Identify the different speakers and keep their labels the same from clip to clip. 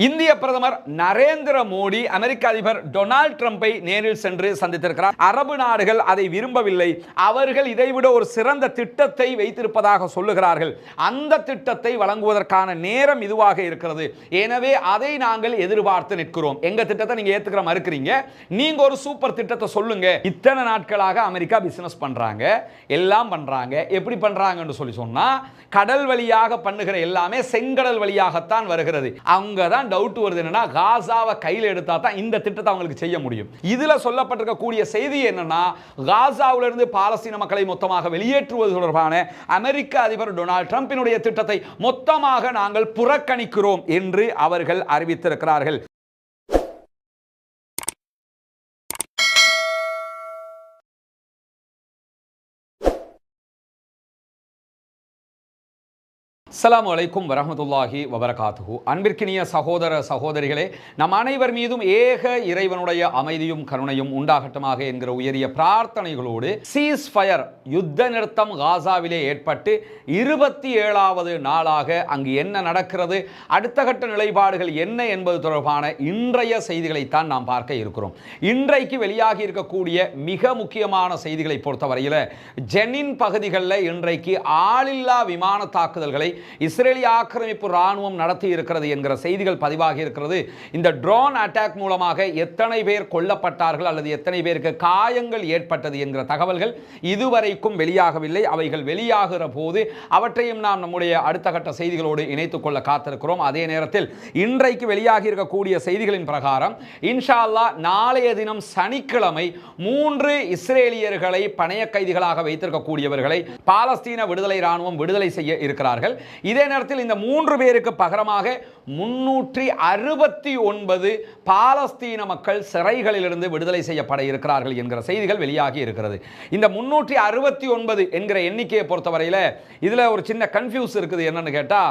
Speaker 1: இந்திய பிரதமர் நரேந்திர மோடி அமெரிக்க அதிபர் டொனால்ட் ட்ரம்பை நேரில் சென்று சந்தித்திருக்கிறார். அரபு நாடுகள் அதை விரும்பவில்லை. அவர்கள் இதைவிட ஒரு சிறந்த திட்டத்தை வைத்திருப்பதாக சொல்லுகிறார்கள். அந்த திட்டத்தை வழங்குவதற்கான நேரம் இதுவாக இருக்கிறது. எனவே அதை நாங்கள் எதிர்பார்த்து நிற்கிறோம். எங்க திட்டத்தை நீங்க ஏத்துக்கிற மறுக்கிறீங்க. நீங்க ஒரு சூப்பர் திட்டத்தை சொல்லுங்க. இத்தனை நாட்களாக அமெரிக்கா பிசினஸ் பண்றாங்க, எல்லாம் பண்றாங்க. எப்படி பண்றாங்கன்னு சொன்னா கடல் வழியாக பண்ணுகிற எல்லாமே செங்கடல் வழியாகத்தான் வருகிறது. அங்கதான் டவுட் வருது. என்னன்னா காசாவை கையில் எடுத்தா தான் இந்த திட்டத்தை அவங்களுக்கு செய்ய முடியும். இதுல சொல்லப்பட்டிருக்கக்கூடிய செய்தி என்னன்னா காசாவிலிருந்து பாலஸ்தீன மக்களை மொத்தமாக வெளியேற்றுவது தொடர்பான அமெரிக்க அதிபர் டொனால்ட் ட்ரம்பினுடைய திட்டத்தை மொத்தமாக நாங்கள் புறக்கணிக்கிறோம் என்று அவர்கள் அறிவித்திருக்கிறார்கள். அஸ்ஸலாமு அலைக்கும் வரஹ்மத்துல்லாஹி வபரகாத்துஹு. அன்பிற்கினிய சகோதர சகோதரிகளே, நம் அனைவர் மீதும் ஏக இறைவனுடைய அமைதியும் கருணையும் உண்டாகட்டுமாக என்கிற உயரிய பிரார்த்தனைகளோடு சீஸ் ஃபயர் யுத்த நிறுத்தம் காசாவிலே ஏற்பட்டு 27வது நாளாக அங்கு என்ன நடக்கிறது, அடுத்த கட்ட நிலைப்பாடுகள் என்ன என்பது தொடர்பான இன்றைய செய்திகளைத்தான் நாம் பார்க்க இருக்கிறோம். இன்றைக்கு வெளியாகி இருக்கக்கூடிய மிக முக்கியமான செய்திகளை பொறுத்தவரையில் ஜெனின் பகுதிகளில் இன்றைக்கு ஆளில்லா விமான தாக்குதல்களை இஸ்ரேலிய ஆக்கிரமிப்பு ராணுவம் நடத்தி இருக்கிறது என்கிற செய்திகள் பதிவாகி இருக்கிறது. இந்த ட்ரோன் அட்டாக் மூலமாக எத்தனை பேர் கொல்லப்பட்டார்கள் அல்லது எத்தனை பேருக்கு காயங்கள் ஏற்பட்டது என்கிற தகவல்கள் இதுவரைக்கும் வெளியாகவில்லை. அவைகள் வெளியாகிற போது அவற்றையும் நாம் நம்முடைய அடுத்த கட்ட செய்திகளோடு இணைத்துக் கொள்ள காத்திருக்கிறோம். அதே நேரத்தில் இன்றைக்கு வெளியாகி இருக்கக்கூடிய செய்திகளின் பிரகாரம் இன்ஷா அல்லாஹ் நாளைய தினம் சனிக்கிழமை 3 இஸ்ரேலியர்களை பணைய கைதிகளாக வைத்திருக்கக்கூடியவர்களை பாலஸ்தீன விடுதலை ராணுவம் விடுதலை செய்ய இருக்கிறார்கள். இதே நேரத்தில் இந்த 3 பேருக்கு பகரமாக 369 பாலஸ்தீன மக்கள் சிறைகளிலிருந்து விடுதலை செய்யப்பட இருக்கிறார்கள் என்கிற செய்திகள் வெளியாகி இருக்கிறது. இந்த 369 என்கிற எண்ணிக்கையை பொறுத்தவரையில் இதுல ஒரு சின்ன கன்ஃபியூஸ் இருக்குது. என்னன்னு கேட்டா,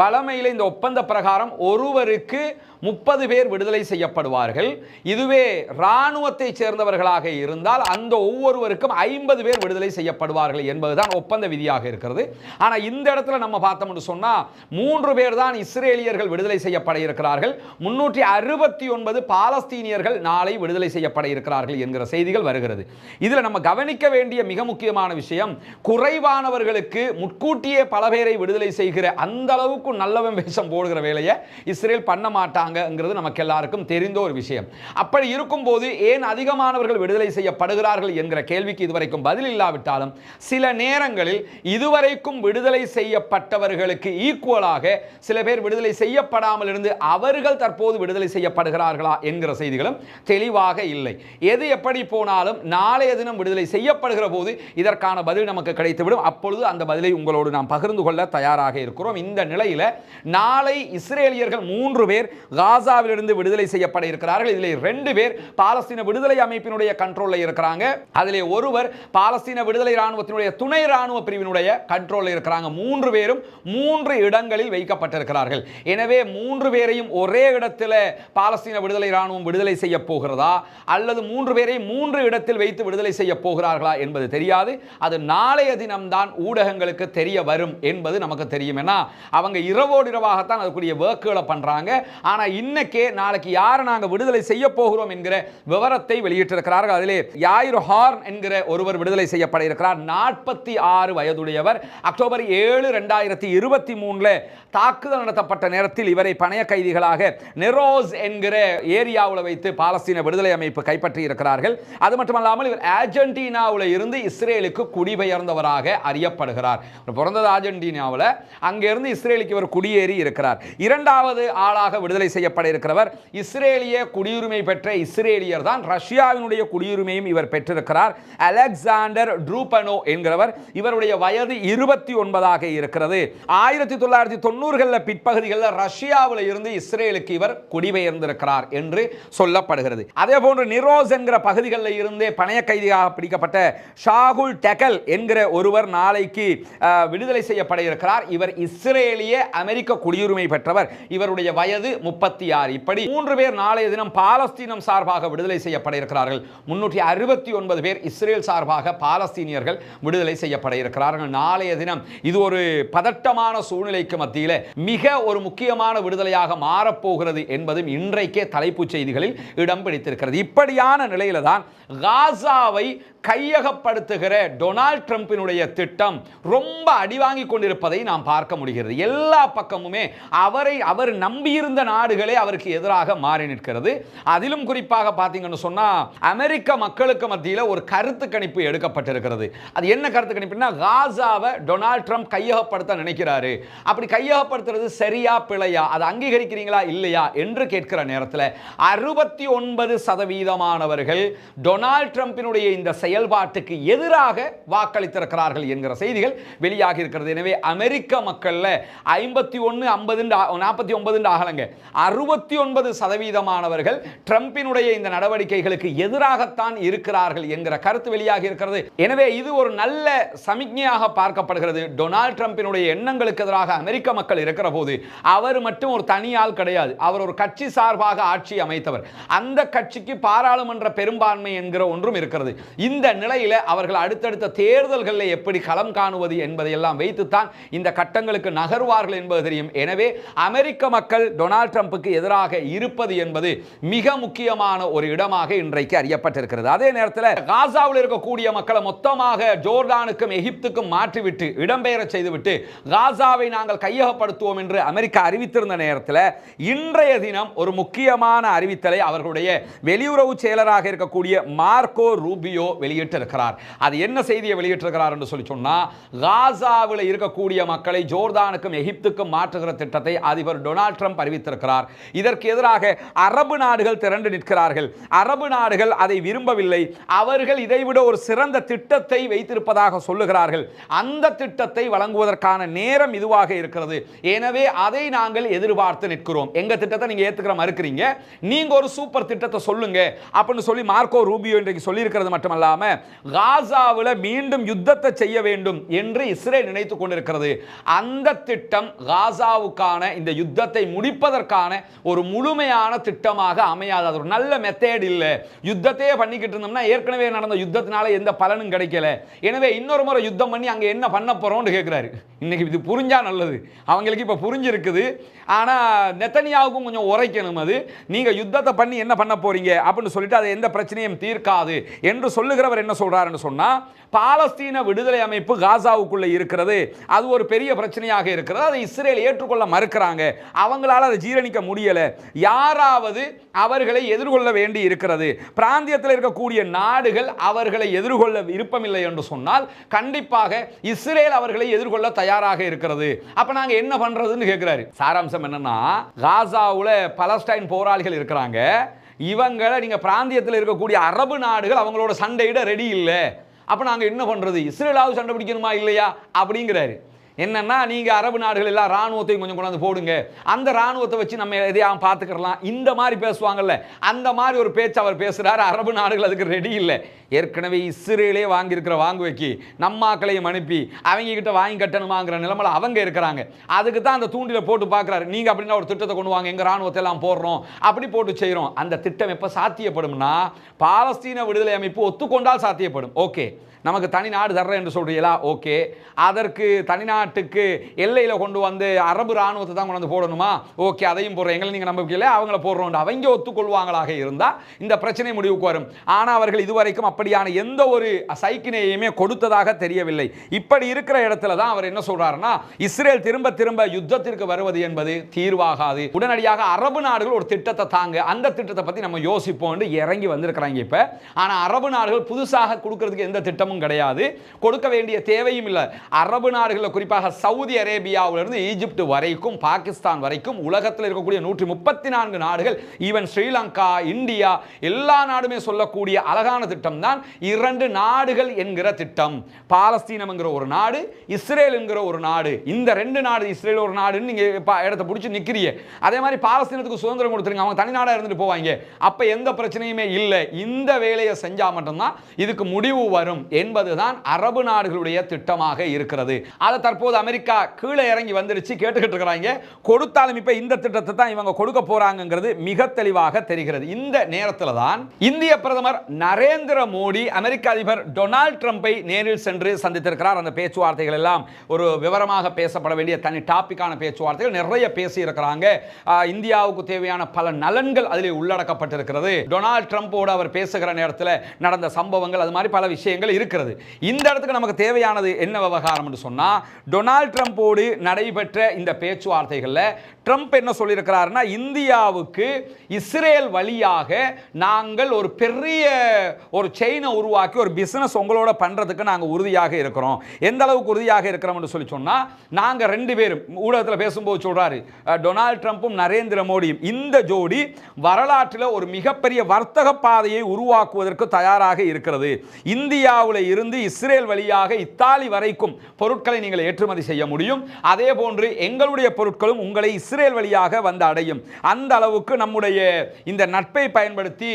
Speaker 1: வழமையில் இந்த ஒப்பந்த பிரகாரம் ஒருவருக்கு 30 பேர் விடுதலை செய்யப்படுவார்கள். இதுவே ராணுவத்தை சேர்ந்தவர்களாக இருந்தால் அந்த ஒவ்வொருவருக்கும் 50 பேர் விடுதலை செய்யப்படுவார்கள் என்பதுதான் ஒப்பந்த விதியாக இருக்கிறது. ஆனா இந்த இடத்துல நம்ம பார்த்தோம்னு சொன்னா 3 பேர் தான் இஸ்ரேலியர்கள் விடுதலை செய்யப்பட இருக்கிறார்கள். 369 பாலஸ்தீனியர்கள் நாளை விடுதலை செய்யப்பட இருக்கிறார்கள் என்கிற செய்திகள் வருகிறது. இதுல நம்ம கவனிக்க வேண்டிய மிக முக்கியமான விஷயம், குறைவானவர்களுக்கு முன்கூட்டியே பல பேரை விடுதலை செய்கிற அந்த அளவுக்கு நல்லவன் வேஷம் போடுகிற வேலையை இஸ்ரேல் பண்ண மாட்டாங்க. நமக்கு எல்லாருக்கும் தெரிந்த ஒரு விஷயம். அப்படி இருக்கும் போது ஏன் அதிகமானவர்கள் விடுதலை செய்யப்படுகிறார்கள் என்கிற கேள்விக்கு இதுவரைக்கும் பதில் இல்லாவிட்டாலும் சில நேரங்களில் இதுவரைக்கும் விடுதலை செய்யப்பட்டவர்களுக்கு ஈக்குவலாக சில பேர் விடுதலை செய்யப்படாமல் இருந்து அவர்கள் தற்போது விடுதலை செய்யப்படுகிறார்களா என்கிற செய்திகளும் தெளிவாக இல்லை. எது எப்படி போனாலும் நாளைய தினம் விடுதலை செய்யப்படுகிற போது இதற்கான பதில் நமக்கு கிடைத்துவிடும். அப்பொழுது அந்த பதிலை உங்களோடு நாம் பகிர்ந்து கொள்ள தயாராக இருக்கிறோம். இந்த நிலையில் நாளை இஸ்ரேலியர்கள் 3 பேர் காசாவிலிருந்து விடுதலை செய்யப்பட இருக்கிறார்கள். இதிலே 2 பேர் பாலஸ்தீன விடுதலை அமைப்பினுடைய கண்ட்ரோல்ல இருக்கிறாங்க. அதிலே ஒருவர் பாலஸ்தீன விடுதலை ராணுவத்தினுடைய துணை ராணுவ பிரிவினுடைய கண்ட்ரோல்ல இருக்கிறாங்க. 3 பேரும் 3 இடங்களில் வைக்கப்பட்டிருக்கிறார்கள். எனவே 3 பேரையும் ஒரே இடத்தில் பாலஸ்தீன விடுதலை ராணுவம் விடுதலை செய்ய போகிறதா அல்லது 3 பேரையும் 3 இடத்தில் வைத்து விடுதலை செய்ய போகிறார்களா என்பது தெரியாது. அது நாளைய தினம்தான் ஊடகங்களுக்கு தெரிய வரும் என்பது நமக்கு தெரியும். ஏன்னா அவங்க இரவோடு இரவாகத்தான் அதுக்குரிய ஒர்க்குகளை பண்றாங்க. ஆனா இன்னைக்கே நாளைக்கு யாரை நாங்க விடுதலை செய்ய போகிறோம் என்கிற விவரத்தை வெளியிட்டிருக்கிறார்கள். அதிலே யாயிர் ஹார்ன் என்கிற ஒருவர் விடுதலை செய்யப்பட இருக்கிறார். 46 வயதுடையவர். அக்டோபர் 7, 2023 தாக்குதல் நடத்தப்பட்ட நேரத்தில் இவரை பணைய கைதிகளாக நெரோஸ் என்கிற ஏரியாவில் வைத்து பாலஸ்தீன விடுதலை அமைப்பு கைப்பற்றி இருக்கிறார்கள். அது மட்டுமல்லாமல் இவர் அர்ஜென்டினாவில் இருந்து இஸ்ரேலுக்கு குடிபெயர்ந்தவராக அறியப்படுகிறார். பிறந்தது அர்ஜென்டினாவில், அங்கிருந்து இஸ்ரேலுக்கு இவர் குடியேறி இருக்கிறார். இரண்டாவது ஆளாக விடுதலை செய்யப்பட இருக்கிறவர் இஸ்ரேலிய குடியுரிமை பெற்ற இஸ்ரேலியர் தான். ரஷ்யாவினுடைய குடியுரிமையும் இவர் பெற்றிருக்கிறார். அலெக்சாண்டர் ட்ரூபனோ என்கிறவர். இவருடைய வயது 29 இருக்கிறது. 1990களில் பிற்பகுதிகளில் ரஷ்யாவில் இருந்து இஸ்ரேலுக்கு இவர் குடிபெயர்ந்திருக்கிறார் என்று சொல்லப்படுகிறது. அதே போன்று நிரோஸ் என்கிற பகுதிகளில் இருந்தே பணைய கைதியாக பிடிக்கப்பட்ட ஷாகுல் டெகல் என்கிற ஒருவர் நாளைக்கு விடுதலை செய்யப்பட இருக்கிறார். இவர் இஸ்ரேலிய அமெரிக்க குடியுரிமை பெற்றவர். இவருடைய வயது 336. இப்படி 3 பேர் நாளைய தினம் பாலஸ்தீனம் சார்பாக விடுதலை செய்யப்பட இருக்கிறார்கள். 369 பேர் இஸ்ரேல் சார்பாக பாலஸ்தீனியர்கள் விடுதலை செய்யப்பட இருக்கிறார்கள் நாளைய தினம். இது ஒரு பதட்டமான சூழ்நிலைக்கு மத்தியில் மிக ஒரு முக்கியமான விடுதலையாக மாறப்போகிறது என்பதும் இன்றைக்கே தலைப்புச் செய்திகளில் இடம் பிடித்திருக்கிறது. இப்படியான நிலையில தான் காசாவை கையகப்படுத்துகிற டொனால்ட் ட்ரம்பினுடைய திட்டம் ரொம்ப அடிவாங்கி கொண்டிருப்பதை நாம் பார்க்க முடிகிறது. எல்லா பக்கமுமே அவர் நம்பியிருந்த நாடுகளே அவருக்கு எதிராக மாறி நிற்கிறது. அதிலும் குறிப்பாக பார்த்தீங்கன்னு சொன்னா அமெரிக்க மக்களுக்கு மத்தியில் ஒரு கருத்து கணிப்பு எடுக்கப்பட்டிருக்கிறது. அது என்ன கருத்து கணிப்புனா, காசாவை டொனால்ட் ட்ரம்ப் கையகப்படுத்த நினைக்கிறாரு, அப்படி கையகப்படுத்துறது சரியா பிழையா, அதை அங்கீகரிக்கிறீங்களா இல்லையா என்று கேட்கிற நேரத்தில் 69% டொனால்ட் ட்ரம்பினுடைய இந்த செயல்பாட்டுக்கு எதிராக வாக்களித்திருக்கிறார்கள் என்கிற செய்திகள் வெளியாகி இருக்கிறது. எனவே அமெரிக்க மக்கள்ல 51 50 49 ஆகலங்க 69% ட்ரம்பினுடைய இந்த நடவடிக்கைகளுக்கு எதிராகத்தான் இருக்கிறார்கள் என்கிற கருத்து வெளியாகி இருக்கிறது. எனவே இது ஒரு நல்ல சமிக்ஞையாக பார்க்கப்படுகிறது. டொனால்ட் ட்ரம்பினுடைய எண்ணங்களுக்கு எதிராக அமெரிக்க மக்கள் இருக்கிற போது அவர் மட்டும் ஒரு தனியால் கிடையாது, அவர் ஒரு கட்சி சார்பாக ஆட்சி அமைத்தவர். அந்த கட்சிக்கு பாராளுமன்ற பெரும்பான்மை என்கிற ஒன்றும் இருக்கிறது. இந்த நிலையில அவர்கள் அடுத்தடுத்த தேர்தல்களில் எப்படி களம் காணுவது என்பதை எல்லாம் வைத்துத்தான் இந்த கட்டங்களுக்கு நகர்வார்கள் என்பது தெரியும். எனவே அமெரிக்க மக்கள் டொனால்ட் ட்ரம்புக்கு எதிராக இருப்பது என்பது மிக முக்கியமான ஒரு இடமாக இன்றைக்கு அறியப்பட்டிருக்கிறது. அதே நேரத்தில் காசாவில் இருக்கக்கூடிய மக்களை மொத்தமாக ஜோர்டானுக்கும் எகிப்துக்கும் மாற்றிவிட்டு இடம்பெயர செய்துவிட்டு காசாவை நாங்கள் கையகப்படுத்துவோம் என்று அமெரிக்கா அறிவித்திருந்த நேரத்தில் இன்றைய தினம் ஒரு முக்கியமான அறிவித்தலை அவர்களுடைய வெளியுறவு செயலராக இருக்கக்கூடிய மார்க்கோ ரூபியோ வெளியிட்டிருக்கிறார். அது என்ன செய்தியை வெளியிட்டிருக்கிறார் என்று சொல்லி சொன்னா, காசாவில் இருக்கக்கூடிய மக்களை ஜோர்தானுக்கும் எகிப்துக்கும் மாற்றுகிற திட்டத்தை அதிபர் டொனால்ட் ட்ரம்ப் அறிவித்திருக்கிறார். இதற்கு எதிராக அரபு நாடுகள் திரண்டு நிற்கிறார்கள். அரபு நாடுகள் அதை விரும்பவில்லை. அவர்கள் இதைவிட ஒரு சிறந்த திட்டத்தை வைத்திருப்பதாக சொல்லுகிறார்கள். அந்த திட்டத்தை வழங்குவதற்கான நேரம் இதுவாக இருக்கிறது. எனவே அதை நாங்கள் எதிர்பார்த்து நிற்கிறோம். எங்க திட்டத்தை நீங்க ஏத்துக்கிற மறுக்கிறீங்க, நீங்க ஒரு சூப்பர் திட்டத்தை சொல்லுங்க அப்படின்னு சொல்லி மார்க்கோ ரூபியோ இன்றைக்கு சொல்லி இருக்கிறது மட்டுமல்லாம காசாவில் மீண்டும் யுத்தத்தை செய்ய வேண்டும் என்று இஸ்ரேல் நினைத்துக் கொண்டிருக்கிறது. அந்த திட்டம் காசாவுக்கான இந்த யுத்தத்தை முடிப்பதற்கான ஒரு முழுமையான திட்டமாக அமையாத ஒரு நல்ல மெத்தட் இல்ல. யுத்தத்தையே பண்ணிக்கிட்டு இருந்தோம்னா ஏற்கனவே நடந்த யுத்தத்தினால எந்த பலனும் கிடைக்கல. எனவே இன்னொரு முறை யுத்தம் பண்ணி அங்க என்ன பண்ண போறோம்னு கேட்கிறாரு. இன்னைக்கு இது புரிஞ்சா நல்லது. அவங்களுக்கு இப்ப புரிஞ்சிருக்குது. ஆனா நெத்தனியாவுக்கும் கொஞ்சம் உரைக்கணும். அது நீங்க யுத்தத்தை பண்ணி என்ன பண்ண போறீங்க அப்படின்னு சொல்லிட்டு அது எந்த பிரச்சனையும் தீர்க்காது என்று சொல்லுகிறவர் என்ன சொல்றாருன்னு சொன்னா, பாலஸ்தீன விடுதலை அமைப்பு காசாவுக்குள்ள இருக்கிறது, அது ஒரு பெரிய பிரச்சனையாக இருக்கிறது. அதை இஸ்ரேல் ஏற்றுக்கொள்ள மறுக்கிறாங்க. அவங்களால அதை ஜீரணிக்க முடியல. யாராவது அவர்களை எதிர்கொள்ள வேண்டி இருக்கிறது. பிராந்தியத்தில் இருக்கக்கூடிய நாடுகள் அவர்களை எதிர்கொள்ள விருப்பமில்லை என்று சொன்னால் கண்டிப்பாக இஸ்ரேல் அவர்களை எதிர்கொள்ள தயாராக இருக்கிறது. அப்ப நாங்க என்ன பண்றதுன்னு கேட்கிறாரு. சாராம்சம் என்னன்னா, காசாவுல பலஸ்டைன் போராளிகள் இருக்கிறாங்க. இவங்களை நீங்க பிராந்தியத்தில் இருக்கக்கூடிய அரபு நாடுகள் அவங்களோட சண்டையிட ரெடி இல்லை. அப்ப நாங்க என்ன பண்றது? இஸ்ரேலாவது சண்டை பிடிக்கணுமா இல்லையா அப்படிங்கிறாரு. என்னன்னா, நீங்க அரபு நாடுகள் எல்லாம் ராணுவத்தையும் கொஞ்சம் கொண்டாந்து போடுங்க, அந்த ராணுவத்தை வச்சு நம்ம எதையாவது பார்த்துக்கலாம், இந்த மாதிரி பேசுவாங்கல்ல, அந்த மாதிரி ஒரு பேச்சு அவர் பேசுறாரு. அரபு நாடுகள் அதுக்கு ரெடி இல்லை. ஏற்கனவே இஸ்ரேலே வாங்கியிருக்கிற வாங்குவைக்கு நம்மாக்களையும் அனுப்பி அவங்க கிட்ட வாங்கி கட்டணுமாங்கிற நிலைமையில அவங்க இருக்கிறாங்க. அதுக்கு தான் அந்த தூண்டில போட்டு பார்க்குறாரு. நீங்க அப்படின்னா ஒரு திட்டத்தை கொண்டு வாங்க, எங்க ராணுவத்தை எல்லாம் போடுறோம், அப்படி போட்டு செய்கிறோம். அந்த திட்டம் எப்போ சாத்தியப்படும்னா, பாலஸ்தீன விடுதலை அமைப்பு ஒத்துக்கொண்டால் சாத்தியப்படும். ஓகே, நமக்கு தனி நாடு தர்றேன் என்று சொல்றீங்களா? ஓகே, அதற்கு தனிநாட்டுக்கு எல்லையில் கொண்டு வந்து அரபு ராணுவத்தை தான் கொண்டு வந்து போடணுமா? ஓகே, அதையும் போடுறோம். எங்களை நீங்கள் நம்பிக்கையில் அவங்கள போடுறோம். அவங்க ஒத்துக்கொள்வாங்களாக இருந்தால் இந்த பிரச்சனை முடிவுக்கு வரும். ஆனால் அவர்கள் இதுவரைக்கும் அப்படியான எந்த ஒரு சைக்கினையுமே கொடுத்ததாக தெரியவில்லை. இப்படி இருக்கிற இடத்துல தான் அவர் என்ன சொல்றாருன்னா, இஸ்ரேல் திரும்ப திரும்ப யுத்தத்திற்கு வருவது என்பது தீர்வாகாது. உடனடியாக அரபு நாடுகள் ஒரு திட்டத்தை தாங்க, அந்த திட்டத்தை பற்றி நம்ம யோசிப்போம் இறங்கி வந்திருக்கிறாங்க இப்போ. ஆனால் அரபு நாடுகள் புதுசாக கொடுக்கறதுக்கு எந்த திட்டமும் கிடையாது, கொடுக்க வேண்டிய தேவையும் இல்லை. அரபு நாடுகளில் குறிப்பாக சவுதி அரேபியாவிலிருந்து ஈஜிப்ட் வரைக்கும், பாகிஸ்தான் வரைக்கும் உலகத்தில் இருக்கக்கூடிய 134 நாடுகள், ஈவன் ஸ்ரீலங்கா, இந்தியா, எல்லா நாடுமே சொல்லக்கூடிய அழகான திட்டம் தான் 2 நாடுகள் என்கிற திட்டம். பாலஸ்தீனம் என்கிற ஒரு நாடு, இஸ்ரேல் என்கிற ஒரு நாடு. இந்த 2 நாடு, இஸ்ரேல் ஒரு நாடுன்னு நீங்க இடத்தை பிடிச்சி நிக்கிறீங்க. அதே மாதிரி பாலஸ்தீனத்துக்கு சுதந்திரம் கொடுத்துருங்க, அவங்க தனி நாடா இருந்துட்டு போவாங்க. அப்ப எந்த பிரச்சனையுமே இல்லை. இந்த வேலையை செஞ்சா மட்டும்தான் இதுக்கு முடிவு வரும் என்பதுதான் அரபு நாடுகளுடைய திட்டமாக இருக்கிறது. அதை தற்போது தற்போது அமெரிக்கா கீழே இறங்கி வந்துருச்சு, கேட்டுக்கிட்டு இருக்கிறாங்க. கொடுத்தாலும் இப்ப இந்த திட்டத்தை தான் இவங்க கொடுக்க போறாங்கிறது மிக தெளிவாக தெரிகிறது. இந்த நேரத்தில் தான் இந்திய பிரதமர் நரேந்திர மோடி அமெரிக்க அதிபர் டொனால்ட் ட்ரம்பை நேரில் சென்று சந்தித்திருக்கிறார். அந்த பேச்சுவார்த்தைகள் எல்லாம் ஒரு விவரமாக பேசப்பட வேண்டிய தனி டாபிக்கான பேச்சுவார்த்தைகள் நிறைய பேசி இருக்கிறாங்க. இந்தியாவுக்கு தேவையான பல நலன்கள் அதில் உள்ளடக்கப்பட்டிருக்கிறது. டொனால்ட் ட்ரம்போடு அவர் பேசுகிற நேரத்தில் நடந்த சம்பவங்கள், அது மாதிரி பல விஷயங்கள் இருக்கிறது. இந்த இடத்துக்கு நமக்கு தேவையானது என்ன விவகாரம் என்று சொன்னா, டொனால்ட் ட்ரம்போடு நடைபெற்ற இந்த பேச்சுவார்த்தைகளில் ட்ரம்ப் என்ன சொல்லியிருக்கிறார்னா, இந்தியாவுக்கு இஸ்ரேல் வழியாக நாங்கள் ஒரு பெரிய ஒரு செயினை உருவாக்கி ஒரு பிசினஸ் உங்களோட பண்றதுக்கு நாங்கள் உறுதியாக இருக்கிறோம். எந்த அளவுக்கு உறுதியாக இருக்கிறோம் என்று சொல்லி சொன்னா, நாங்கள் ரெண்டு பேரும் ஊடகத்தில் பேசும்போது சொல்றாரு டொனால்ட் ட்ரம்பும் நரேந்திர மோடியும், இந்த ஜோடி வரலாற்றில் ஒரு மிகப்பெரிய வர்த்தக பாதையை உருவாக்குவதற்கு தயாராக இருக்கிறது. இந்தியாவில் இருந்து இஸ்ரேல் வழியாக இத்தாலி வரைக்கும் பொருட்களை நீங்கள் ஏற்றுமதி செய்ய முடியும். அதே போன்று எங்களுடைய பொருட்களும் உங்களை இஸ்ரேல் வழியாக வந்து அடையும். அந்த அளவுக்கு நம்முடைய இந்த நட்பை பயன்படுத்தி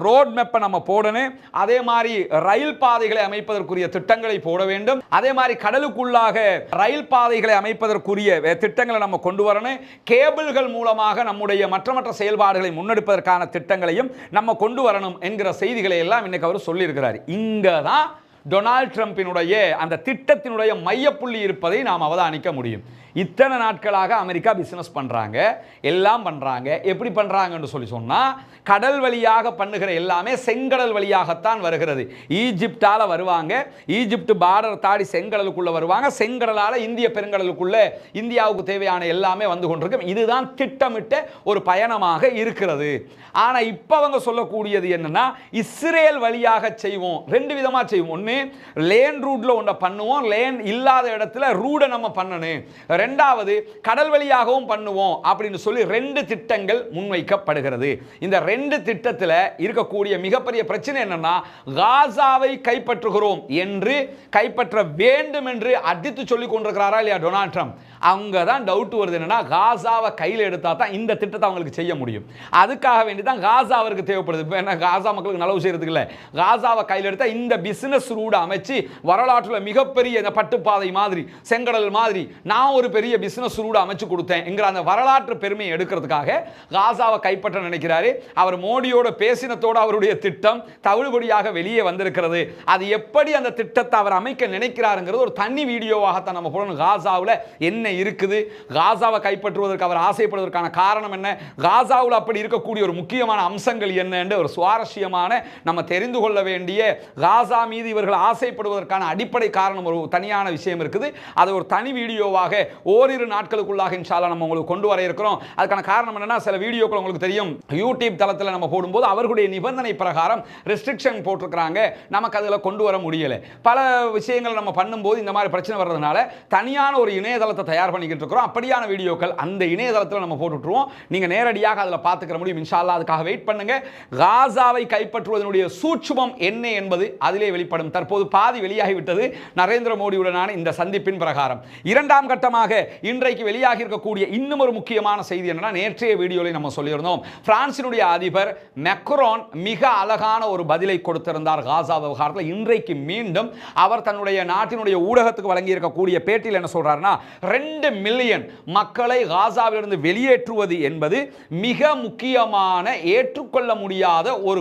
Speaker 1: ரோட் மேப்பை நம்ம போடணும். அதே மாதிரி ரயில் பாதைகளை அமைப்பதற்குரிய திட்டங்களை போட வேண்டும். அதே மாதிரி கடலுக்குள்ளாக ரயில் பாதைகளை அமைப்பதற்குரிய திட்டங்களை நம்ம கொண்டு வரணும். கேபிள்கள் மூலமாக நம்முடைய மற்ற செயல்பாடுகளை முன்னெடுப்பதற்கான திட்டங்களையும் நம்ம கொண்டு வரணும் என்கிற செய்திகளை எல்லாம் இன்னைக்கு அவர் சொல்லி இருக்கிறார். இங்கதான் டொனால்ட் ட்ரம்பினுடைய அந்த திட்டத்தினுடைய மையப்புள்ளி இருப்பதை நாம் அவதானிக்க முடியும். இத்தனை நாட்களாக அமெரிக்கா பிசினஸ் பண்றாங்க, எல்லாம் பண்றாங்க. எப்படி பண்றாங்கன்னு சொல்லி சொன்னா, கடல் வழியாக பண்ணுகிற எல்லாமே செங்கடல் வழியாகத்தான் வருகிறது. ஈஜிப்டால வருவாங்க, ஈஜிப்ட் பார்டர் தாடி செங்கடலுக்குள்ள வருவாங்க, செங்கடலால இந்திய பெருங்கடலுக்குள்ள இந்தியாவுக்கு தேவையான எல்லாமே வந்து கொண்டிருக்கும். இதுதான் திட்டமிட்ட ஒரு பயணமாக இருக்கிறது. ஆனா இப்ப அவங்க சொல்லக்கூடியது என்னன்னா, இஸ்ரேல் வழியாக செய்வோம். ரெண்டு விதமா செய்வோம். ஒன்னு லேன் ரூட்ல ஒன்றை பண்ணுவோம், லேன் இல்லாத இடத்துல ரூட நம்ம பண்ணணும். ரெண்டாவது கடல் வழியாகவும் பண்ணுவோம் அப்படின்னு சொல்லி ரெண்டு திட்டங்கள் முன்வைக்கப்படுகிறது. இந்த ரெண்டு திட்டத்தில் இருக்கக்கூடிய மிகப்பெரிய பிரச்சனை என்னன்னா, காசாவை கைப்பற்றுகிறோம் என்று கைப்பற்ற வேண்டும் என்று அடித்து சொல்லிக் கொண்டிருக்கிறாரா இல்லையா டொனால்ட் ட்ரம்ப்? அங்கதான் டவுட் வருது. என்னன்னா, காசாவை கையில் எடுத்தா தான் இந்த திட்டத்தை அவங்களுக்கு செய்ய முடியும். அதுக்காக வேண்டி தான் காசா அவருக்கு தேவைப்படுது. இப்போ என்ன, காசா மக்களுக்கு நலவு செய்யறதுக்கு இல்லை, காசாவை கையில் எடுத்தா இந்த பிசினஸ் ரூட் அமைச்சு வரலாற்றில் மிகப்பெரிய இந்த பட்டுப்பாதை மாதிரி செங்கடல் மாதிரி நான் ஒரு பெரிய பிசினஸ் ரூட் அமைச்சு கொடுத்தேன் என்கிற அந்த வரலாற்று பெருமையை எடுக்கிறதுக்காக காசாவை கைப்பற்ற நினைக்கிறாரு. அவர் மோடியோட பேசினத்தோடு அவருடைய திட்டம் தவிடுபடியாக வெளியே வந்திருக்கிறது. அது எப்படி அந்த திட்டத்தை அவர் அமைக்க நினைக்கிறாருங்கிறது ஒரு தனி வீடியோவாகத்தான் நம்ம போடணும். காசாவில் என்ன இருக்குது, காசாவை கைப்பற்றுவதற்கு அவர் ஆசைப்படுவதற்கான காரணம் என்ன, காசாவில் அப்படி இருக்கக்கூடிய ஒரு முக்கியமான அம்சங்கள் என்ன என்று ஒரு சுவாரஸ்யமான நம்ம தெரிந்து கொள்ள வேண்டிய, காசா மீது இவர்கள் ஆசைப்படுவதற்கான அடிப்படை காரணம் ஒரு தனியான விஷயம் இருக்குது. அது ஒரு தனி வீடியோவாக ஓரிரு நாட்களுக்குள்ளாக இன்ஷால்லா நம்ம உங்களுக்கு கொண்டு வர இருக்கிறோம். அதுக்கான காரணம் என்னன்னா, சில வீடியோக்கள் உங்களுக்கு தெரியும், யூடியூப் தளத்தில் நம்ம போடும்போது அவர்களுடைய நிபந்தனை பிரகாரம் ரெஸ்ட்ரிக்ஷன் போட்டிருக்கிறாங்க, நமக்கு அதில் கொண்டு வர முடியல. பல விஷயங்கள் நம்ம பண்ணும்போது இந்த மாதிரி பிரச்சனை வர்றதுனால தனியான ஒரு இணையதளத்தை தயார் பண்ணிக்கிட்டு இருக்கிறோம். அப்படியான வீடியோக்கள் அந்த இணையதளத்தில் நம்ம போட்டுட்டுருவோம். நீங்க நேரடியாக அதில் பார்த்துக்கிற முடியும் இன்ஷால்லா. அதுக்காக வெயிட் பண்ணுங்க. காசாவை கைப்பற்றுவதனுடைய சூட்சுமம் என்ன என்பது அதிலே வெளிப்படும். தற்போது பாதி வெளியாகிவிட்டது நரேந்திர மோடியுடனான இந்த சந்திப்பின் பிரகாரம். இரண்டாம் கட்டமாக இன்றைக்கு வெளியாகி இருக்கக்கூடிய இன்னும் ஒரு முக்கியமான செய்தி என்னன்னா, நேற்றைய வீடியோவில் நம்ம சொல்லியிருந்தோம், பிரான்சினுடைய அதிபர் மெக்ரான் மிக அழகான ஒரு பதிலை கொடுத்திருந்தார் காசா விவகாரத்தில். இன்றைக்கு மீண்டும் அவர் தன்னுடைய நாட்டினுடைய ஊடகத்துக்கு வழங்கி இருக்கக்கூடிய பேட்டியில் என்ன சொல்றாருன்னா, 2 மில்லியன் மக்களை காசாவிலிருந்து வெளியேற்றுவது என்பது மிக முக்கியமான, ஏற்றுக்கொள்ள முடியாத ஒரு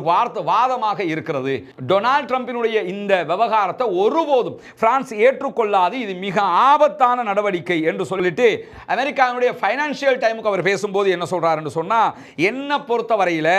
Speaker 1: வாதமாக இருக்கிறது. டொனால்ட் ட்ரம்பினுடைய இந்த விவகாரத்தை ஒருபோதும் பிரான்ஸ் ஏற்றுக்கொள்ளாது, இது மிக ஆபத்தான நடவடிக்கை என்று சொல்லிட்டு அமெரிக்காவுடைய ஃபைனான்சியல் டைமுக்கு அவர் பேசும்போது என்ன சொல்றார் என்று சொன்னா, என்ன பொறுத்தவரையில்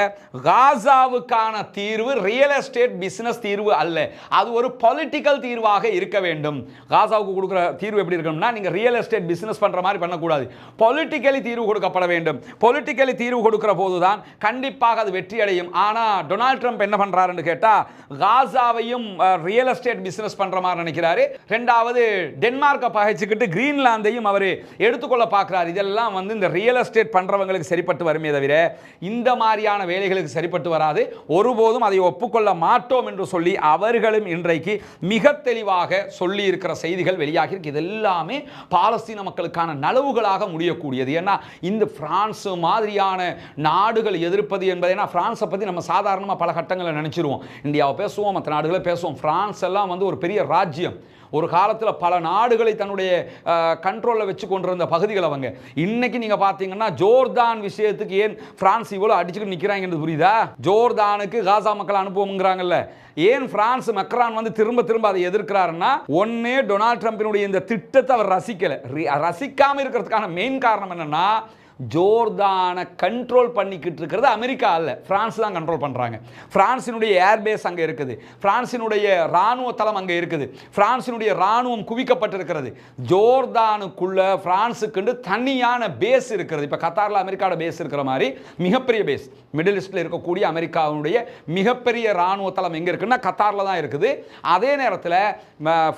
Speaker 1: காசாவுக்கான தீர்வு ரியல் எஸ்டேட் பிசினஸ் தீர்வு அல்ல, அது ஒரு பொலிட்டிக்கல் தீர்வாக இருக்க வேண்டும். காசாவுக்கு கொடுக்கிற தீர்வு எப்படி இருக்கணும்னா, நீங்க ரியல் எஸ்டேட் பிசினஸ் பண்ற மாதிரி பண்ணக்கூடாது, பொலிட்டிக்கலி தீர்வு கொடுக்கப்பட வேண்டும். பொலிட்டிக்கலி தீர்வு கொடுக்கிற போதுதான் கண்டிப்பாக அது வெற்றி அடையும். ஆனா டொனால்ட் ட்ரம்ப் என்ன பண்றாருன்னு கேட்டா, காசாவையும் ரியல் எஸ்டேட் பிசினஸ் பண்ற மாதிரி நினைக்கிறாரு. ரெண்டாவது டென்மார்க்கை பகைச்சுக்கிட்டு கிரீன்லாந்தையும் அவர் எடுத்துக்கொள்ள பார்க்கிறார். இதெல்லாம் வந்து இந்த ரியல் எஸ்டேட் பண்றவங்களுக்கு சரிப்பட்டு வருமே தவிர இந்த மாதிரியான வேலைகளுக்கு சரிப்பட்டு வராது, ஒருபோதும் அதை ஒப்புக்கொள்ள மாட்டோம் என்று சொல்லி அவர்களும் இன்றைக்கு மிக தெளிவாக சொல்லி இருக்கிற செய்திகள் வெளியாகி இருக்கு. இது எல்லாமே பாலஸ்தீன மக்களுக்கான நலவுகளாக முடியக்கூடியது. ஏன்னா இந்த பிரான்ஸ் மாதிரியான நாடுகள் எதிர்ப்பது என்பது, ஏன்னா பிரான்ஸை பற்றி நம்ம சாதாரணமாக பல கட்டங்களில் நினைச்சிருவோம், இந்தியாவை பேசுவோம், மற்ற நாடுகளை பேசுவோம். பிரான்ஸ் எல்லாம் வந்து ஒரு பெரிய ராஜ்யம், ஒரு காலத்தில் பல நாடுகளை தன்னுடைய கண்ட்ரோலில் வச்சு கொண்டிருந்த பகுதிகள் அவங்க. இன்னைக்கு நீங்க பார்த்தீங்கன்னா ஜோர்தான் விஷயத்துக்கு ஏன் பிரான்ஸ் இவ்வளோ அடிச்சுட்டு நிற்கிறாங்கன்னு புரியுதா? ஜோர்தானுக்கு காசா மக்கள் அனுப்புவோங்கிறாங்கல்ல, ஏன் பிரான்ஸ் மக்ரான் வந்து திரும்ப திரும்ப அதை எதிர்க்கிறாருன்னா, ஒன்னே டொனால்ட் ட்ரம்பினுடைய இந்த திட்டத்தை அவர் ரசிக்காம இருக்கிறதுக்கான மெயின் காரணம் என்னன்னா, ஜோர்தானை கண்ட்ரோல் பண்ணிக்கிட்டு இருக்கிறது அமெரிக்கா அல்ல, பிரான்ஸ் தான் கண்ட்ரோல் பண்றாங்க. பிரான்சினுடைய ஏர்பேஸ் அங்கே இருக்குது, பிரான்சினுடைய ராணுவ தளம் அங்கே இருக்குது, பிரான்சினுடைய ராணுவம் குவிக்கப்பட்டிருக்கிறது. ஜோர்தானுக்குள்ள பிரான்ஸுக்கு தனியான பேஸ் இருக்கிறது. இப்போ கத்தாரில் அமெரிக்காவோட பேஸ் இருக்கிற மாதிரி மிகப்பெரிய பேஸ், மிடில் ஈஸ்டில் இருக்கக்கூடிய அமெரிக்காவுடைய மிகப்பெரிய ராணுவ தளம் எங்கே இருக்குன்னா கத்தாரில் தான் இருக்குது. அதே நேரத்தில்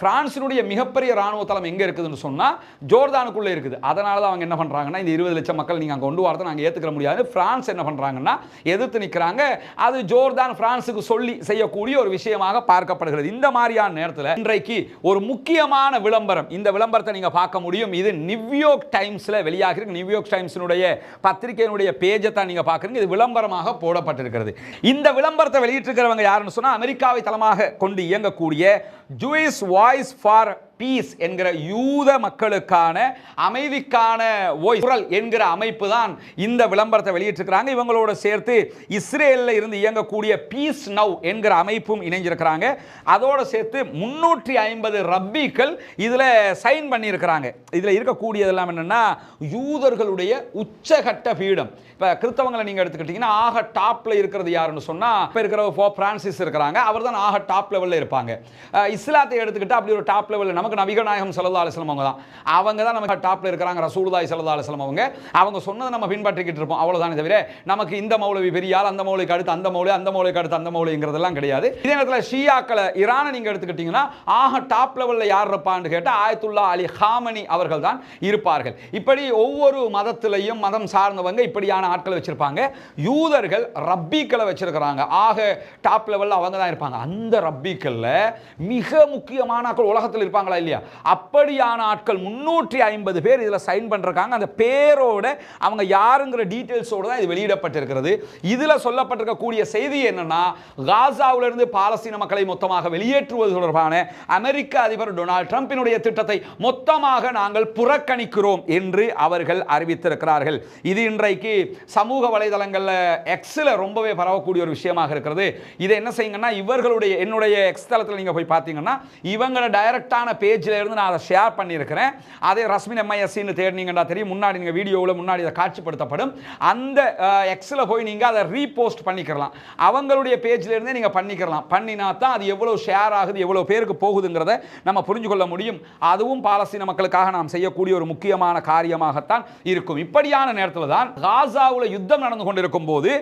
Speaker 1: பிரான்சினுடைய மிகப்பெரிய ராணுவ தளம் எங்கே இருக்குதுன்னு சொன்னால் ஜோர்தானுக்குள்ளே இருக்குது. அதனால தான் அவங்க என்ன பண்ணுறாங்கன்னா, இந்த 20 லட்சம் மக்கள் நீங்க அங்க கொண்டு வரதை நாங்க ஏத்துக்க முடியாது. பிரான்ஸ் என்ன பண்றாங்கன்னா எதிர்த்து நிற்கிறாங்க. அது ஜோர்தான் பிரான்ஸுக்கு சொல்லி செய்யக்கூடிய ஒரு விஷயமாக பார்க்கப்படுகிறது. இந்த மாதிரியான நேரத்தில் இன்றைக்கு ஒரு முக்கியமான விளம்பரம், இந்த விளம்பரத்தை நீங்க பார்க்க முடியும். இது நியூயார்க் டைம்ஸ்ல வெளியாக இருக்கு. நியூயார்க் டைம்ஸினுடைய பத்திரிகையினுடைய பேஜை தான் நீங்க பார்க்குறீங்க. இது விளம்பரமாக போடப்பட்டிருக்கிறது. இந்த விளம்பரத்தை வெளியிட்டிருக்கிறவங்க யாருன்னு சொன்னா, அமெரிக்காவை தளமாக கொண்டு இயங்கக்கூடிய ஜூயிஷ் வாய்ஸ் ஃபார் பீஸ் என்கிற யூத மக்களுக்கான அமைதிக்கான குரல் என்கிற அமைப்பு தான் இந்த விளம்பரத்தை வெளியிட்டிருக்கிறாங்க. இவங்களோட சேர்த்து இஸ்ரேலில் இருந்து இயங்கக்கூடிய பீஸ் நவ் என்கிற அமைப்பும் இணைஞ்சிருக்கிறாங்க. அதோட சேர்த்து 350 ரப்பிகள் இதில் சைன் பண்ணியிருக்கிறாங்க. இதில் இருக்கக்கூடியதெல்லாம் என்னன்னா, யூதர்களுடைய உச்சகட்ட பீடம். இப்போ கிறிஸ்தவங்களை நீங்கள் எடுத்துக்கிட்டீங்கன்னா ஆக டாப்ல இருக்கிறது யாருன்னு சொன்னால், இப்போ இருக்கிற போப் பிரான்சிஸ் இருக்கிறாங்க, அவர் தான் ஆக டாப் லெவலில் இருப்பாங்க. இஸ்லாத்தை எடுத்துக்கிட்டு அப்படி ஒரு டாப் லெவலில் நமக்கு நபிகள் நாயகம் ஸல்லல்லாஹு அலைஹி வஸல்லம் அவங்க தான் நமக்கு டாப்ல இருக்காங்க. ரசூலுல்லாஹி ஸல்லல்லாஹு அலைஹி வஸல்லம் அவங்க சொன்னதை நம்ம பின்பற்றிக்கிட்டு இருப்போம், அவ்வளவுதானே தவிர நமக்கு இந்த மௌலவி பெரியால், அந்த மௌலவிக்கு அடுத்து அந்த மௌலவி, அந்த மௌலவிக்கு அடுத்து அந்த மௌலவிங்கிறதெல்லாம் கிடையாது. இதே நேரத்தில் ஷியாக்களை ஈரானை நீங்க எடுத்துக்கிட்டீங்கன்னா ஆக டாப் லெவலில் யார் இருப்பான்னு கேட்டால் ஆயத்துல்லா அலி ஹாமனி அவர்கள் தான் இருப்பார்கள். இப்படி ஒவ்வொரு மதத்திலையும் மதம் சார்ந்தவங்க இப்படியான ஆட்களை வச்சிருப்பாங்க. யூதர்கள் ரப்பிக்களை வச்சிருக்கிறாங்க, ஆக டாப் லெவலில் அவங்க தான் இருப்பாங்க. அந்த ரப்பிக்கல்ல மிக முக்கியமான ஆட்கள் உலகத்தில் இருப்பாங்களா இல்லையா, அப்படியான ஆட்கள் 350 பேர் இதில் சைன் பண்றாங்க. அந்த பேரோட அவங்க யாருங்கிற டீடைல்ஸோட தான் இது வெளியிடப்பட்டிருக்கிறது. இதில் சொல்லப்பட்டிருக்கக்கூடிய செய்தி என்னன்னா, காசாவிலிருந்து பாலஸ்தீன மக்களை மொத்தமாக வெளியேற்றுவது தொடர்பான அமெரிக்க அதிபர் டொனால்ட் ட்ரம்பினுடைய திட்டத்தை மொத்தமாக நாங்கள் புறக்கணிக்கிறோம் என்று அவர்கள் அறிவித்திருக்கிறார்கள். இது இன்றைக்கு சமூக வலைதளங்களில் எக்ஸில் ரொம்பவே பரவக்கூடிய ஒரு விஷயமாக இருக்கிறது. இதை என்ன செய்யுங்கன்னா, இவர்களுடைய என்னுடைய எக்ஸ் தளத்தில் நீங்கள் போய் பார்த்தீங்கன்னா இவங்களோட டைரக்டான பேஜில் இருந்து நான் அதை ஷேர் பண்ணியிருக்கிறேன். அதே ரஸ்மின் எம்ஐஎஸ்சின்னு தேடினீங்கன்னா தெரியும், முன்னாடி நீங்கள் வீடியோவில் முன்னாடி அதை காட்சிப்படுத்தப்படும். அந்த எக்ஸில் போய் நீங்கள் அதை ரீபோஸ்ட் பண்ணிக்கலாம், அவங்களுடைய பேஜில் இருந்தே நீங்கள் பண்ணிக்கலாம். பண்ணினா தான் அது எவ்வளோ ஷேர் ஆகுது, எவ்வளோ பேருக்கு போகுதுங்கிறத நம்ம புரிஞ்சு கொள்ள முடியும். அதுவும் பாலஸ்தீன மக்களுக்காக நாம் செய்யக்கூடிய ஒரு முக்கியமான காரியமாகத்தான் இருக்கும். இப்படியான நேரத்தில் தான் காசாவில் யுத்தம் நடந்து கொண்டிருக்கும் போது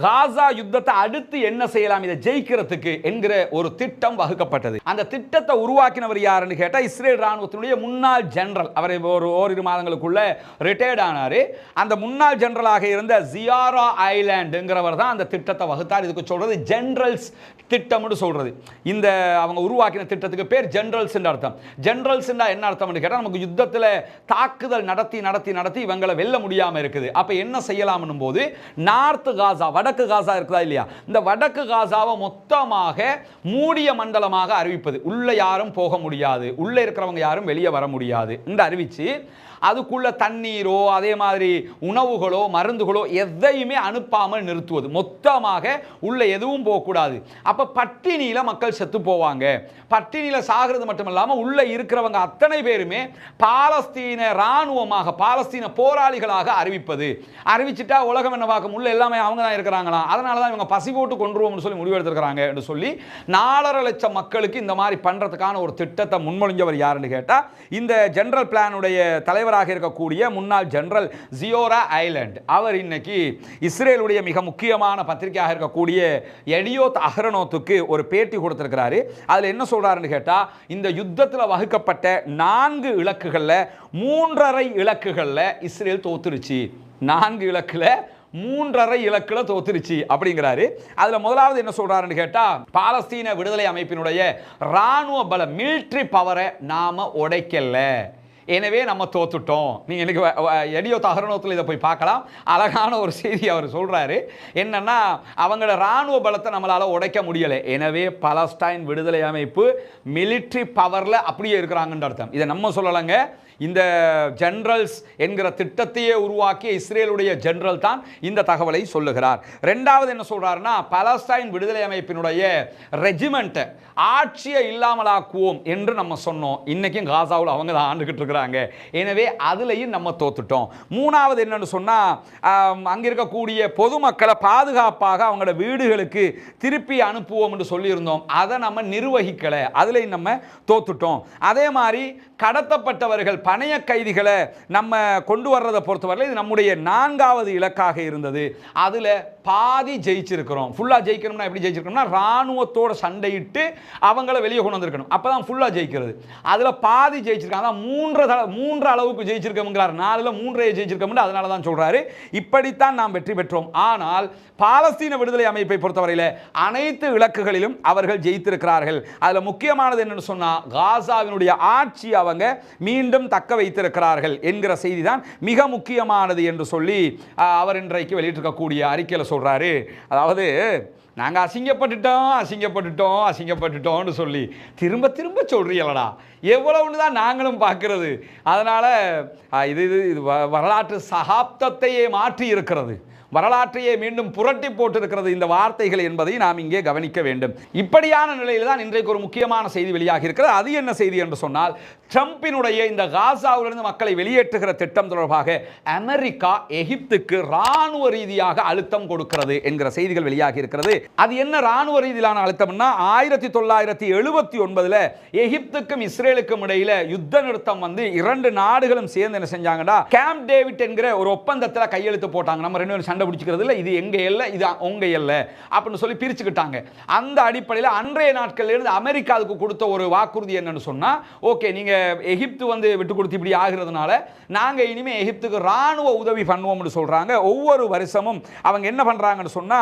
Speaker 1: காசா யுத்தத்தை அடுத்து என்ன செய்யலாம் இதை ஜெயிக்கிறதுக்கு என்கிற ஒரு திட்டம் வகுக்கப்பட்டது. அந்த திட்டத்தை உருவாக்கினவர் யாருன்னு கேட்டா, இஸ்ரேல் ராணுவத்தினுடைய முன்னாள் ஜெனரல். அவர் ஓரிரு மாதங்களுக்குள்ள ரிட்டையர்ட் ஆனாரு. அந்த முன்னாள் ஜெனரலாக இருந்த ஜியாரா ஐலாண்டுங்கிறவர் தான் அந்த திட்டத்தை வகுத்தார். இதுக்கு சொல்றது ஜெனரல்ஸ் திட்டம்னு சொல்றது. இந்த அவங்க உருவாக்கின திட்டத்துக்கு பேர் ஜெனரல்ஸ் என்ற அர்த்தம். ஜெனரல்ஸ் என்ன அர்த்தம்னு கேட்டால், நமக்கு யுத்தத்தில் தாக்குதல் நடத்தி நடத்தி நடத்தி இவங்களை வெல்ல முடியாமல் இருக்குது. அப்ப என்ன செய்யலாம்னும் போது, நார்த் காசா, வடக்கு காசா இருக்குதா இல்லையா, இந்த வடக்கு காசாவை மொத்தமாக மூடிய மண்டலமாக அறிவிப்பது. உள்ள யாரும் போக முடியாது, உள்ள இருக்கிறவங்க யாரும் வெளியே வர முடியாது என்று அறிவிச்சு, அதுக்குள்ள தண்ணீரோ அதே மாதிரி உணவுகளோ மருந்துகளோ எதையுமே அனுப்பாமல் நிறுத்துவது. மொத்தமாக உள்ள எதுவும் போகக்கூடாது. அப்ப பட்டினியில மக்கள் செத்து போவாங்க. பட்டினியில சாகிறது மட்டுமல்லாமல் உள்ள இருக்கிறவங்க அத்தனை பேருமே பாலஸ்தீன ராணுவமாக, பாலஸ்தீன போராளிகளாக அறிவிப்பது. அறிவிச்சுட்டா உலகம் என்ன பார்க்கும், உள்ள எல்லாமே அவங்க தான் இருக்கிறாங்களா, அதனால தான் இவங்க பசி போட்டு கொன்றுவோம்னு சொல்லி முடிவெடுத்திருக்கிறாங்க என்று சொல்லி 4.5 லட்சம் மக்களுக்கு இந்த மாதிரி பண்றதுக்கான ஒரு திட்டத்தை முன்மொழிஞ்சவர் யாருன்னு கேட்டா, இந்த ஜெனரல் பிளானுடைய தலைவராக இருக்கக்கூடிய முன்னாள் ஜெனரல் ஜியோரா ஐலாண்ட். அவர் இன்னைக்கு இஸ்ரேலுடைய மிக முக்கியமான பத்திரிகையாக இருக்கக்கூடிய எடியோத் அஹ்ரோனோத்துக்கு ஒரு பேட்டி கொடுத்திருக்கிறாரு. அதுல என்ன சொல்றாருன்னு கேட்டா, இந்த யுத்தத்தில் வகுக்கப்பட்ட 4 இலக்குகள்ல 3.5 இலக்குகள்ல இஸ்ரேல் தோத்துருச்சு. 4 இலக்குல 3.5 இலக்குல தோத்துருச்சு அப்படிங்கிறாரு. அதுல முதலாவது என்ன சொல்றாருன்னு கேட்டா, பாலஸ்தீன விடுதலை அமைப்பினுடைய ராணுவ பல மிலிட்டரி பவரை நாம உடைக்கல. எனவே நம்ம தோத்துட்டோம். நீங்க இன்னைக்கு எடியோ தகரணத்தில் இதை போய் பார்க்கலாம். அழகான ஒரு செய்தி அவர் சொல்றாரு. என்னன்னா, அவங்களோட ராணுவ பலத்தை நம்மளால உடைக்க முடியலை, எனவே பலஸ்டைன் விடுதலை அமைப்பு மிலிட்டரி பவர்ல அப்படியே இருக்கிறாங்கன்ற அர்த்தம். இதை நம்ம சொல்லலைங்க, இந்த ஜெனரல்ஸ் என்கிற திட்டத்தையே உருவாக்கிய இஸ்ரேலுடைய ஜெனரல் தான் இந்த தகவலை சொல்லுகிறார். ரெண்டாவது என்ன சொல்றாருன்னா, பலஸ்டைன் விடுதலை அமைப்பினுடைய ரெஜிமெண்ட் ஆட்சியை இல்லாமலாக்குவோம் என்று நம்ம சொன்னோம். இன்னைக்கும் காசாவில் அவங்க தான் ஆண்டுகிட்டு இருக்கிறாங்க, எனவே அதுலயும் நம்ம தோத்துட்டோம். மூணாவது என்னன்னு சொன்னா, அங்க இருக்கக்கூடிய பொதுமக்களை பாதுகாப்பாக அவங்களோட வீடுகளுக்கு திருப்பி அனுப்புவோம் என்று சொல்லியிருந்தோம், அதை நம்ம நிர்வகிக்கல, அதுலயும் நம்ம தோத்துட்டோம். அதே மாதிரி கடத்தப்பட்டவர்கள் பணைய கைதிகளை நம்ம கொண்டு வர்றதை பொறுத்தவரை இது நம்முடைய 4வது இலக்காக இருந்தது. அதில் பாதி ஜெயிச்சிருக்கிறோம். ஃபுல்லாக ஜெயிக்கணும்னா எப்படி ஜெயிச்சிருக்கணும்னா, ராணுவத்தோட சண்டையிட்டு அவங்கள வெளியே கொண்டு வந்திருக்கணும், அப்போ தான் ஃபுல்லாக ஜெயிக்கிறது. அதில் பாதி ஜெயிச்சிருக்காங்க, அதான் 3 அளவுக்கு ஜெயிச்சிருக்கோங்கிறார், 4ல் 3 ஜெயிச்சிருக்கோம், அதனால தான் சொல்கிறாரு இப்படித்தான் நாம் வெற்றி பெற்றோம். ஆனால் பாலஸ்தீன விடுதலை அமைப்பை பொறுத்தவரையில் அனைத்து இலக்குகளிலும் அவர்கள் ஜெயித்திருக்கிறார்கள். அதில் முக்கியமானது என்னன்னு சொன்னால், காசாவினுடைய ஆட்சி அவங்க மீண்டும் தக்க வைத்திருக்கிறார்கள் என்கிற செய்தி தான் மிக முக்கியமானது என்று சொல்லி அவர் இன்றைக்கு வெளியிட்டிருக்கக்கூடிய அறிக்கையில் சொல்றாரு. அதாவது, நாங்கள் அசிங்கப்பட்டுட்டோம்னு சொல்லி திரும்ப திரும்ப சொல்றீங்களடா, எவ்வளவுன்னு தான் நாங்களும் பார்க்கிறது. அதனால இது வரலாற்று சகாப்தத்தையே மாற்றி இருக்கிறது, வரலாற்றையே மீண்டும் புரட்டி போட்டிருக்கிறது இந்த வார்த்தைகள் என்பதை நாம் இங்கே கவனிக்க வேண்டும். இப்படியான நிலையில் தான் இன்றைக்கு ஒரு முக்கியமான செய்தி வெளியாகி இருக்கிறது. அது என்ன செய்தி என்று சொன்னால், ட்ரம்பினுடைய இந்த காசாவிலிருந்து மக்களை வெளியேற்றுகிற திட்டம் தொடர்பாக அமெரிக்கா எகிப்துக்கு ராணுவ ரீதியாக அழுத்தம் கொடுக்கிறது என்கிற செய்திகள் வெளியாகி இருக்கிறது. அது என்ன ராணுவ ரீதியிலான அழுத்தம்னா, 1979 எகிப்துக்கும் இஸ்ரேலுக்கும் இடையில யுத்த நிறுத்தம் வந்து 2 நாடுகளும் சேர்ந்து என்ன செஞ்சாங்கன்னா, கேம்ப் டேவிட் என்கிற ஒரு ஒப்பந்தத்தில் கையெழுத்து போட்டாங்க. நம்ம 2 பேரும் சண்டை பிடிச்சிக்கிறது இல்லை, இது எங்க எல்லை, இது உங்க எல்லை அப்படின்னு சொல்லி பிரிச்சுக்கிட்டாங்க. அந்த அடிப்படையில் அன்றைய நாட்களில் இருந்து அமெரிக்காவுக்கு கொடுத்த ஒரு வாக்குறுதி என்னன்னு சொன்னா, ஓகே நீங்க எகிப்து வந்து விட்டு கொடுத்து இப்படி ஆகிறதுனால நாங்க இனிமே எகிப்துக்கு ராணுவ உதவி பண்ணுவோம்னு சொல்றாங்க. ஒவ்வொரு வருஷமும் அவங்க என்ன பண்றாங்கன்னு சொன்னா,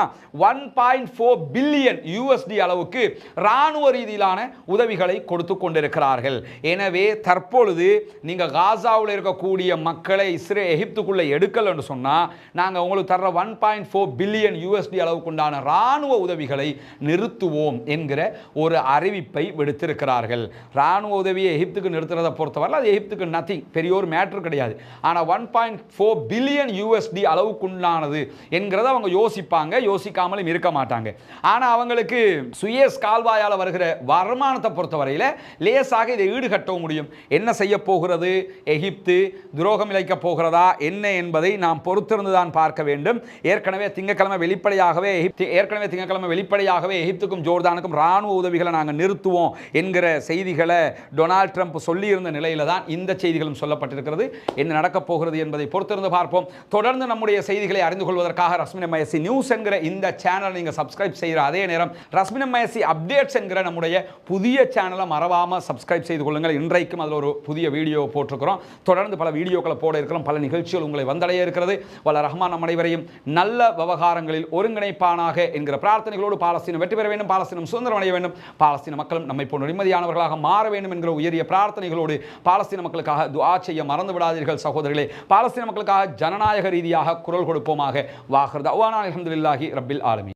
Speaker 1: 1.4 பில்லியன் யூஎஸ்டி அளவுக்கு ராணுவ ரீதியிலான உதவிகளை கொடுத்து கொண்டிருக்கிறார்கள். எனவே தற்பொழுது நீங்க காசாவில் இருக்கக்கூடிய மக்களை எகிப்துக்குள்ள எடுக்கலன்னு சொன்னா, நாங்க உங்களுக்கு தர்ற 1.4 பில்லியன் யூஎஸ்டி அளவுக்குண்டான ராணுவ உதவிகளை நிறுத்துவோம் என்கிற ஒரு அறிவிப்பை விடுத்திருக்கிறார்கள். ராணுவ உதவியை எகிப்துக்கு நிறுத்துறதை பொறுத்தவரை அது எகிப்துக்கு நத்திங், பெரிய ஒரு மேட்டர் கிடையாது. ஆனால் 1.4 பில்லியன் யூஎஸ்டி அளவுக்குண்டானது என்கிறத அவங்க யோசிப்பாங்க, யோசிக்காமலும் இருக்க மாட்டாங்க. ஆனால் அவங்களுக்கு சுயஸ் கால்வாயால் வருகிற வருமானத்தை பொறுத்தவரையில் லேசாக இதை ஈடுகட்டவும் முடியும். என்ன செய்ய போகிறது எகிப்து, துரோகம் இழைக்க போகிறதா என்ன என்பதை நாம் பொறுத்திருந்துதான் பார்க்க வேண்டும். ஏற்கனவே திங்கட்கிழமை வெளிப்படையாகவே எகிப்துக்கும் ஜோர்தானுக்கும் ராணுவ உதவிகளை நாங்கள் நிறுத்துவோம் என்கிற செய்திகளை டொனால்ட் ட்ரம்ப் சொல்லியிருந்த நிலையில தான் இந்த செய்திகளும் சொல்லப்பட்டிருக்கிறது. என்ன நடக்கப் போகிறது என்பதை பொறுத்திருந்து பார்ப்போம். தொடர்ந்து நம்முடைய செய்திகளை அறிந்து கொள்வதற்காக ரஸ்மின் எம்ஐஎஸ்சி நியூஸ் என்கிற இந்த சேனல் நீங்க சப்ஸ்கிரைப் செய்கிற அதே நேரம் ரஸ்மின் எம்ஐஎஸ்சி அப்டேட்ஸ் என்கிற நம்முடைய புதிய சேனலை மறவாம சப்ஸ்கிரைப் செய்து கொள்ளுங்கள். இன்றைக்கும் அதில் ஒரு புதிய வீடியோ போட்டிருக்கிறோம். தொடர்ந்து பல வீடியோக்களை போட இருக்கிறோம், பல நிகழ்ச்சிகள் உங்களை வந்தடைய இருக்கிறது. வல்ல ரஹ்மான் நம் அனைவரையும் நல்ல விவகாரங்களில் ஒருங்கிணைப்பானாக என்கிற பிரார்த்தனைகளோடு பாலஸ்தீனம் வெற்றி பெற வேண்டும், பாலஸ்தீனம் சுதந்திரம் அடைய வேண்டும், பாலஸ்தீன மக்களும் நம்மை போன்ற நிம்மதியானவர்களாக மாற வேண்டும் என்கிற உயரிய பிரார்த்தனைகளோடு பாலஸ்தீன மக்களுக்காக துஆ செய்ய மறந்து விடாதீர்கள் சகோதரர்களே. பாலஸ்தீன மக்களுக்காக ஜனநாயக ரீதியாக குரல் கொடுப்போமாக. வாஹிர் தஅவானா அல்ஹம்துலில்லாஹி ரப்பில் ஆலமீன்.